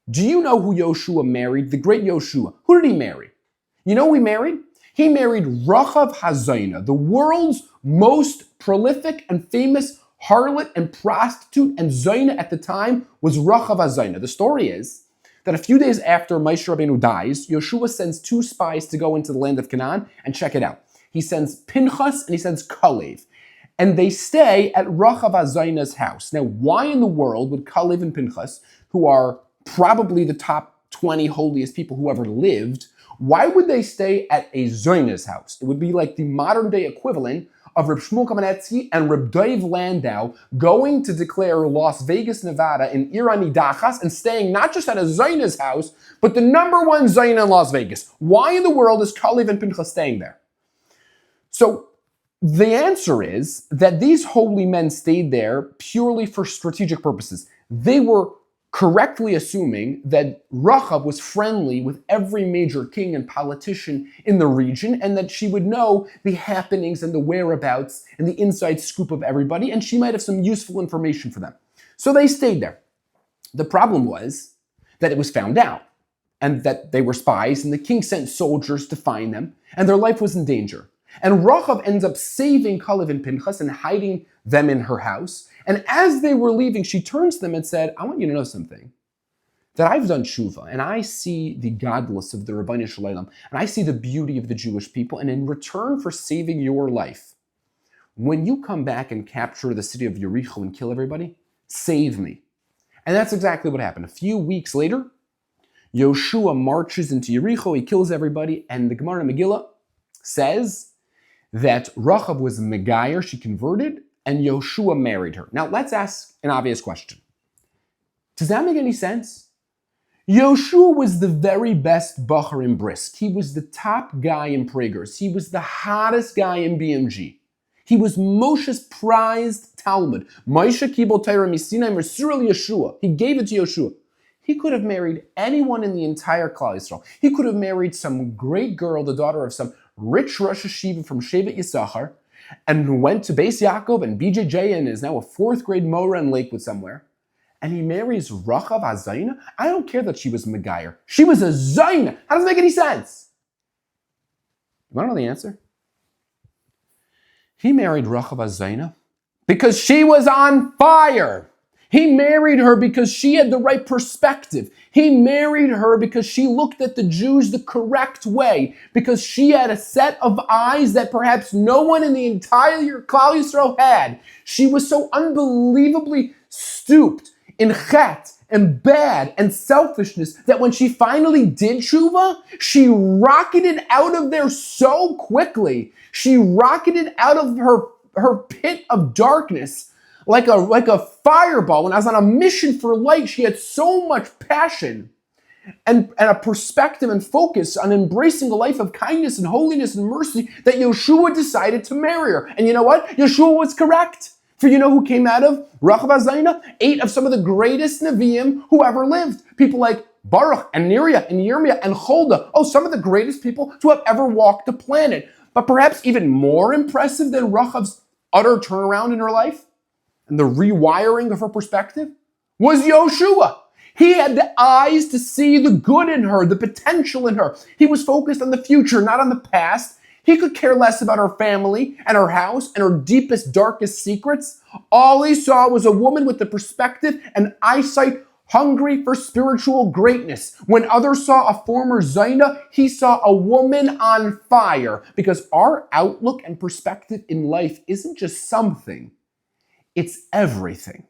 Do you know who Yoshua married? The great Yoshua. Who did he marry? You know who he married? He married Rachav HaZayna, the world's most prolific and famous harlot and prostitute, and Zayna at the time was Rachav HaZayna. The story is that a few days after Moshe Rabbeinu dies, Yoshua sends 2 spies to go into the land of Canaan and check it out. He sends Pinchas and he sends Kalev. And they stay at Rachav HaZayna's house. Now, why in the world would Kalev and Pinchas, who are probably the top 20 holiest people who ever lived, why would they stay at a Zayna's house? It would be like the modern day equivalent of Reb Shmuel Kamenetsky and Reb Dave Landau going to declare Las Vegas, Nevada in Irani Dachas and staying not just at a Zayna's house, but the number 1 Zayna in Las Vegas. Why in the world is Kalev and Pinchas staying there? So the answer is that these holy men stayed there purely for strategic purposes. They were correctly assuming that Rachav was friendly with every major king and politician in the region, and that she would know the happenings and the whereabouts and the inside scoop of everybody, and she might have some useful information for them. So they stayed there. The problem was that it was found out, and that they were spies, and the king sent soldiers to find them, and their life was in danger. And Rachav ends up saving Kalev and Pinchas and hiding them in her house. And as they were leaving, she turns to them and said, I want you to know something, that I've done tshuva, and I see the godless of the Rabbeinu Shalom, and I see the beauty of the Jewish people, and in return for saving your life, when you come back and capture the city of Yericho and kill everybody, save me. And that's exactly what happened. A few weeks later, Yoshua marches into Yericho, he kills everybody, and the Gemara Megillah says that Rachav was Megayer, she converted, and Yoshua married her. Now let's ask an obvious question. Does that make any sense? Yoshua was the very best bacher in Brisk. He was the top guy in Prager's. He was the hottest guy in BMG. He was Moshe's prized Talmud. Moshe Kibol Torah Misinai Mersurel Yeshua. He gave it to Yoshua. He could have married anyone in the entire Klal Yisrael. He could have married some great girl, the daughter of some rich Rosh Hashiva from Shevet Yisachar, and who went to Beis Yaakov and BJJ and is now a 4th grade Mora in Lakewood somewhere. And he marries Rachav HaZayna? I don't care that she was Megayer. She was a Zayna. How does it make any sense? You want to know the answer? He married Rachav HaZayna because she was on fire. He married her because she had the right perspective. He married her because she looked at the Jews the correct way, because she had a set of eyes that perhaps no one in the entire Klal Yisrael had. She was so unbelievably stooped in chet and bad and selfishness that when she finally did tshuva, she rocketed out of there so quickly. She rocketed out of her pit of darkness like a fireball. When I was on a mission for light, she had so much passion and a perspective and focus on embracing a life of kindness and holiness and mercy that Yoshua decided to marry her. And you know what? Yoshua was correct. For you know who came out of Rachav HaZayna? 8 of some of the greatest Nevi'im who ever lived. People like Baruch and Neriah and Yirmiyah and Cholda. Oh, some of the greatest people to have ever walked the planet. But perhaps even more impressive than Rachav's utter turnaround in her life and the rewiring of her perspective was Yoshua. He had the eyes to see the good in her, the potential in her. He was focused on the future, not on the past. He could care less about her family and her house and her deepest, darkest secrets. All he saw was a woman with the perspective and eyesight hungry for spiritual greatness. When others saw a former Zayna, he saw a woman on fire. Because our outlook and perspective in life isn't just something, it's everything.